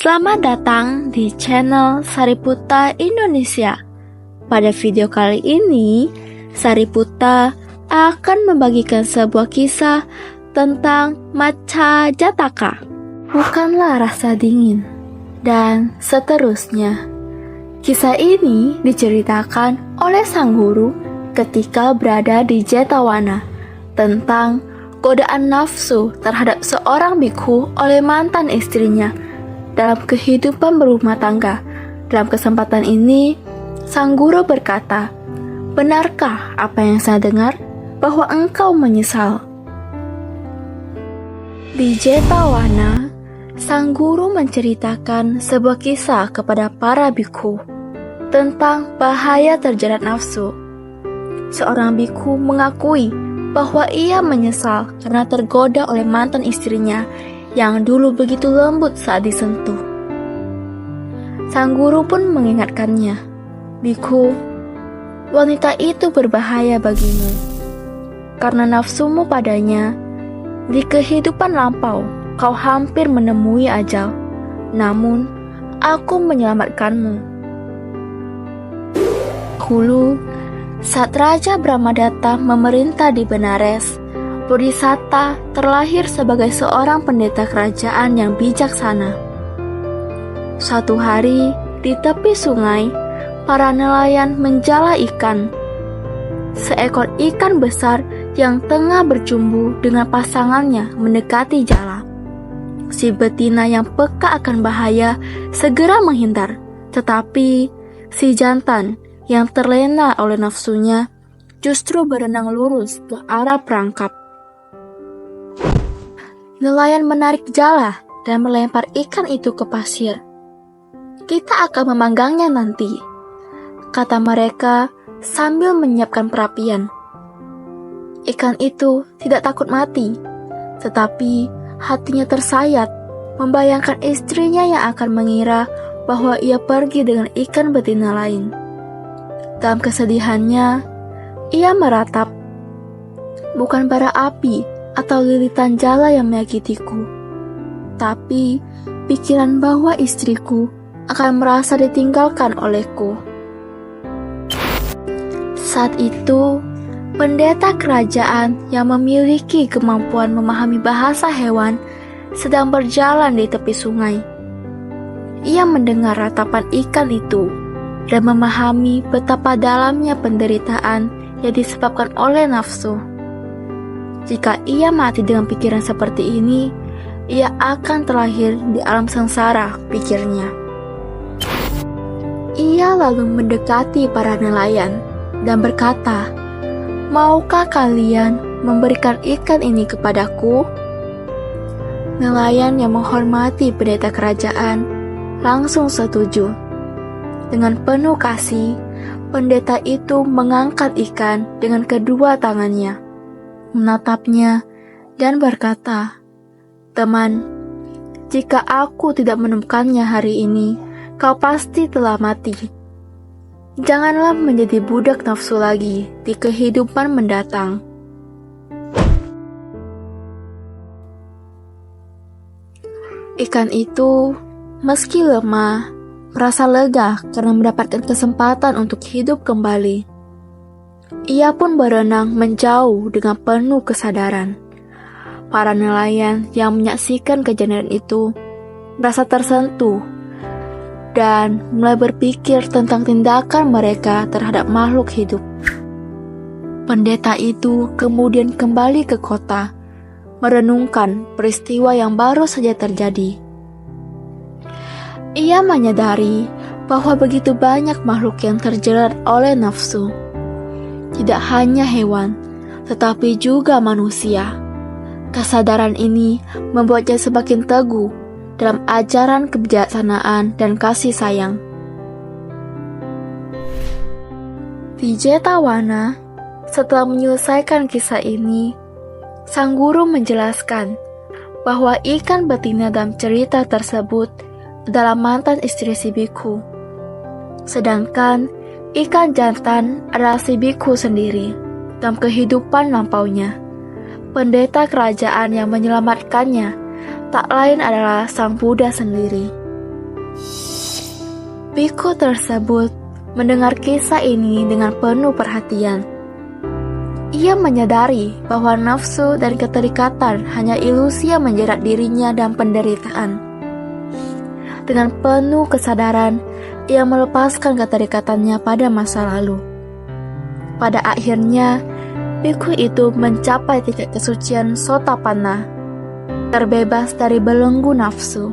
Selamat datang di channel Sariputta Indonesia. Pada video kali ini, Sariputta akan membagikan sebuah kisah tentang Matcha Jataka. Bukanlah rasa dingin, dan seterusnya. Kisah ini diceritakan oleh sang guru ketika berada di Jetawana tentang godaan nafsu terhadap seorang bikhu oleh mantan istrinya dalam kehidupan berumah tangga. Dalam kesempatan ini, sang guru berkata, "Benarkah apa yang saya dengar, bahwa engkau menyesal?" Di Jetawana, sang guru menceritakan sebuah kisah kepada para bikhu tentang bahaya terjerat nafsu. Seorang bikhu mengakui bahwa ia menyesal karena tergoda oleh mantan istrinya yang dulu begitu lembut saat disentuh. Sang guru pun mengingatkannya, "Bikhu, wanita itu berbahaya bagimu. Karena nafsumu padanya, di kehidupan lampau kau hampir menemui ajal. Namun, aku menyelamatkanmu." Dulu, saat Raja Brahmadatta memerintah di Benares, Bodhisatta terlahir sebagai seorang pendeta kerajaan yang bijaksana. Suatu hari, di tepi sungai, para nelayan menjala ikan. Seekor ikan besar yang tengah bercumbu dengan pasangannya mendekati jala. Si betina yang peka akan bahaya segera menghindar, tetapi si jantan yang terlena oleh nafsunya justru berenang lurus ke arah perangkap. Nelayan menarik jala dan melempar ikan itu ke pasir. "Kita akan memanggangnya nanti," kata mereka sambil menyiapkan perapian. Ikan itu tidak takut mati, tetapi hatinya tersayat membayangkan istrinya yang akan mengira bahwa ia pergi dengan ikan betina lain. Dalam kesedihannya, ia meratap, "Bukan bara api atau lilitan jala yang menyakitiku, tapi pikiran bahwa istriku akan merasa ditinggalkan olehku." Saat itu, pendeta kerajaan yang memiliki kemampuan memahami bahasa hewan sedang berjalan di tepi sungai. Ia mendengar ratapan ikan itu dan memahami betapa dalamnya penderitaan yang disebabkan oleh nafsu. Jika ia mati dengan pikiran seperti ini, ia akan terlahir di alam sengsara, pikirnya. Ia lalu mendekati para nelayan dan berkata, "Maukah kalian memberikan ikan ini kepadaku?" Nelayan yang menghormati pendeta kerajaan langsung setuju. Dengan penuh kasih, pendeta itu mengangkat ikan dengan kedua tangannya, menatapnya, dan berkata, "Teman, jika aku tidak menemukannya hari ini, kau pasti telah mati. Janganlah menjadi budak nafsu lagi di kehidupan mendatang." Ikan itu, meski lemah, merasa lega karena mendapatkan kesempatan untuk hidup kembali. Ia pun berenang menjauh dengan penuh kesadaran. Para nelayan yang menyaksikan kejadian itu merasa tersentuh dan mulai berpikir tentang tindakan mereka terhadap makhluk hidup. Pendeta itu kemudian kembali ke kota, merenungkan peristiwa yang baru saja terjadi. Ia menyadari bahwa begitu banyak makhluk yang terjerat oleh nafsu. Tidak hanya hewan, tetapi juga manusia. Kesadaran ini membuatnya semakin teguh dalam ajaran kebijaksanaan dan kasih sayang. Di Jetawana, setelah menyelesaikan kisah ini, sang guru menjelaskan bahwa ikan betina dalam cerita tersebut adalah mantan istri si bikhu. Sedangkan ikan jantan adalah si bikhu sendiri dalam kehidupan lampaunya. Pendeta kerajaan yang menyelamatkannya tak lain adalah Sang Buddha sendiri. Biku tersebut mendengar kisah ini dengan penuh perhatian. Ia menyadari bahwa nafsu dan keterikatan hanya ilusi yang menjerat dirinya dalam penderitaan. Dengan penuh kesadaran, ia melepaskan keterikatannya pada masa lalu. Pada akhirnya, biku itu mencapai titik kesucian Sotapanna, terbebas dari belenggu nafsu.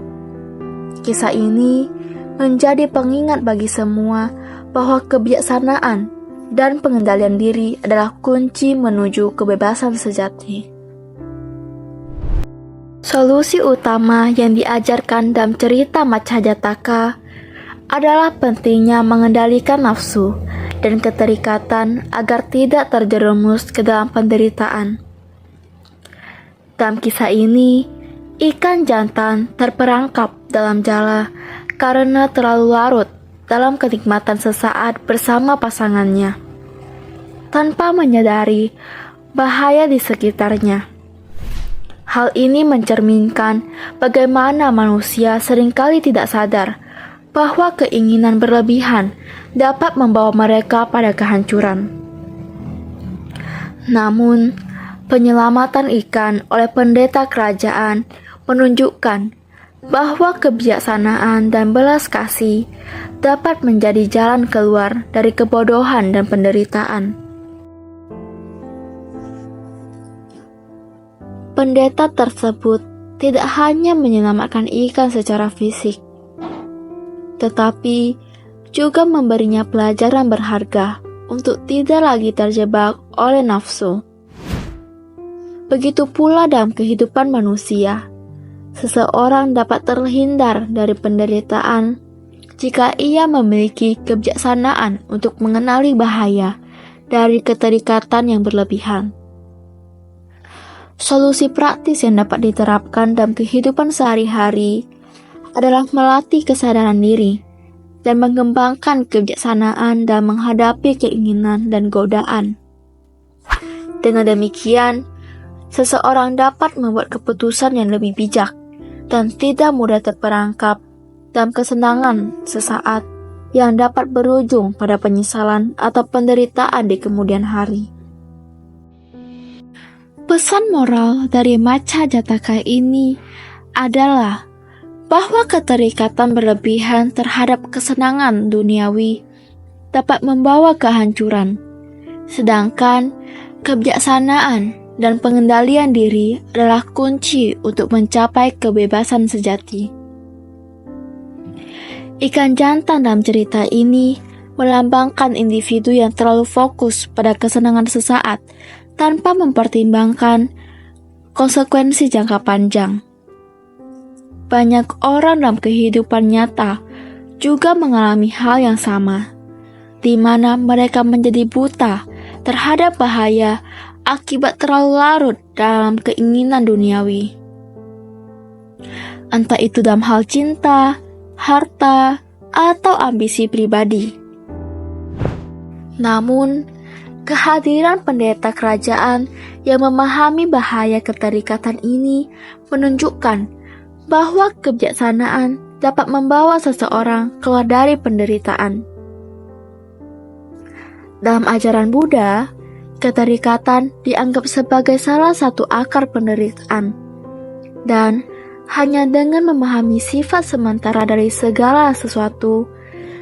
Kisah ini menjadi pengingat bagi semua bahwa kebijaksanaan dan pengendalian diri adalah kunci menuju kebebasan sejati. Solusi utama yang diajarkan dalam cerita Maccajataka adalah pentingnya mengendalikan nafsu dan keterikatan agar tidak terjerumus ke dalam penderitaan. Dalam kisah ini, ikan jantan terperangkap dalam jala karena terlalu larut dalam kenikmatan sesaat bersama pasangannya, tanpa menyadari bahaya di sekitarnya. Hal ini mencerminkan bagaimana manusia seringkali tidak sadar bahwa keinginan berlebihan dapat membawa mereka pada kehancuran. Namun, penyelamatan ikan oleh pendeta kerajaan menunjukkan bahwa kebijaksanaan dan belas kasih dapat menjadi jalan keluar dari kebodohan dan penderitaan. Pendeta tersebut tidak hanya menyelamatkan ikan secara fisik, tetapi juga memberinya pelajaran berharga untuk tidak lagi terjebak oleh nafsu. Begitu pula dalam kehidupan manusia. Seseorang dapat terhindar dari penderitaan jika ia memiliki kebijaksanaan untuk mengenali bahaya dari keterikatan yang berlebihan. Solusi praktis yang dapat diterapkan dalam kehidupan sehari-hari adalah melatih kesadaran diri dan mengembangkan kebijaksanaan dalam menghadapi keinginan dan godaan. Dengan demikian, seseorang dapat membuat keputusan yang lebih bijak dan tidak mudah terperangkap dalam kesenangan sesaat yang dapat berujung pada penyesalan atau penderitaan di kemudian hari. Pesan moral dari Maccajataka ini adalah bahwa keterikatan berlebihan terhadap kesenangan duniawi dapat membawa kehancuran, sedangkan kebijaksanaan dan pengendalian diri adalah kunci untuk mencapai kebebasan sejati. Ikan jantan dalam cerita ini melambangkan individu yang terlalu fokus pada kesenangan sesaat tanpa mempertimbangkan konsekuensi jangka panjang. Banyak orang dalam kehidupan nyata juga mengalami hal yang sama, di mana mereka menjadi buta terhadap bahaya akibat terlalu larut dalam keinginan duniawi. Entah itu dalam hal cinta, harta, atau ambisi pribadi. Namun, kehadiran pendeta kerajaan yang memahami bahaya keterikatan ini menunjukkan bahwa kebijaksanaan dapat membawa seseorang keluar dari penderitaan. Dalam ajaran Buddha, keterikatan dianggap sebagai salah satu akar penderitaan, dan hanya dengan memahami sifat sementara dari segala sesuatu,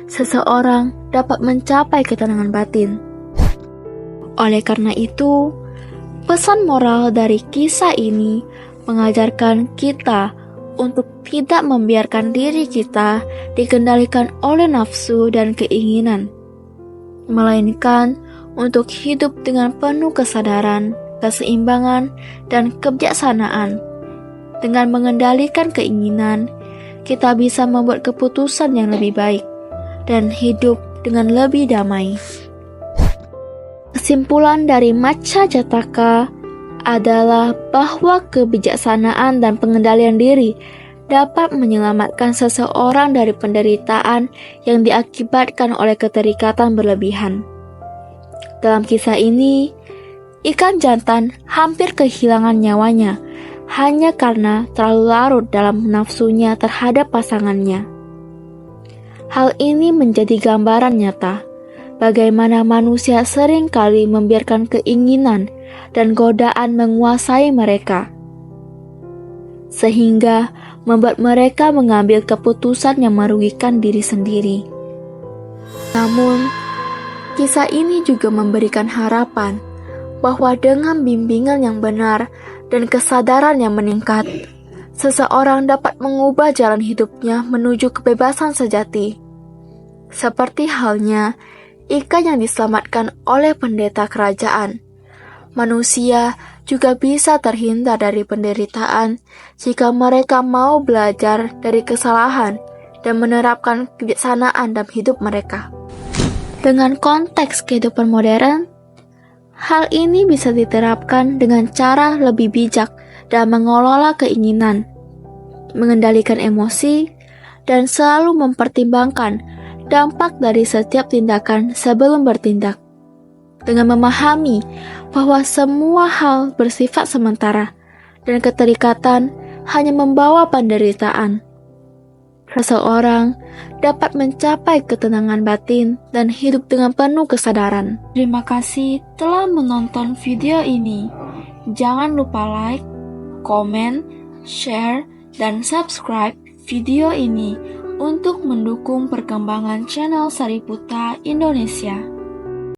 seseorang dapat mencapai ketenangan batin. Oleh karena itu, pesan moral dari kisah ini mengajarkan kita untuk tidak membiarkan diri kita dikendalikan oleh nafsu dan keinginan, melainkan untuk hidup dengan penuh kesadaran, keseimbangan, dan kebijaksanaan. Dengan mengendalikan keinginan, kita bisa membuat keputusan yang lebih baik dan hidup dengan lebih damai. Kesimpulan dari Maccajataka adalah bahwa kebijaksanaan dan pengendalian diri dapat menyelamatkan seseorang dari penderitaan yang diakibatkan oleh keterikatan berlebihan. Dalam kisah ini, ikan jantan hampir kehilangan nyawanya hanya karena terlalu larut dalam nafsunya terhadap pasangannya. Hal ini menjadi gambaran nyata bagaimana manusia seringkali membiarkan keinginan dan godaan menguasai mereka, sehingga membuat mereka mengambil keputusan yang merugikan diri sendiri. Namun, kisah ini juga memberikan harapan bahwa dengan bimbingan yang benar dan kesadaran yang meningkat, seseorang dapat mengubah jalan hidupnya menuju kebebasan sejati. Seperti halnya ikan yang diselamatkan oleh pendeta kerajaan. Manusia juga bisa terhindar dari penderitaan jika mereka mau belajar dari kesalahan dan menerapkan kebijaksanaan dalam hidup mereka. Dengan konteks kehidupan modern, hal ini bisa diterapkan dengan cara lebih bijak dan mengelola keinginan, mengendalikan emosi, dan selalu mempertimbangkan dampak dari setiap tindakan sebelum bertindak. Dengan memahami bahwa semua hal bersifat sementara dan keterikatan hanya membawa penderitaan, seseorang dapat mencapai ketenangan batin dan hidup dengan penuh kesadaran. Terima kasih telah menonton video ini. Jangan lupa like, komen, share, dan subscribe video ini untuk mendukung perkembangan channel Sariputta Indonesia.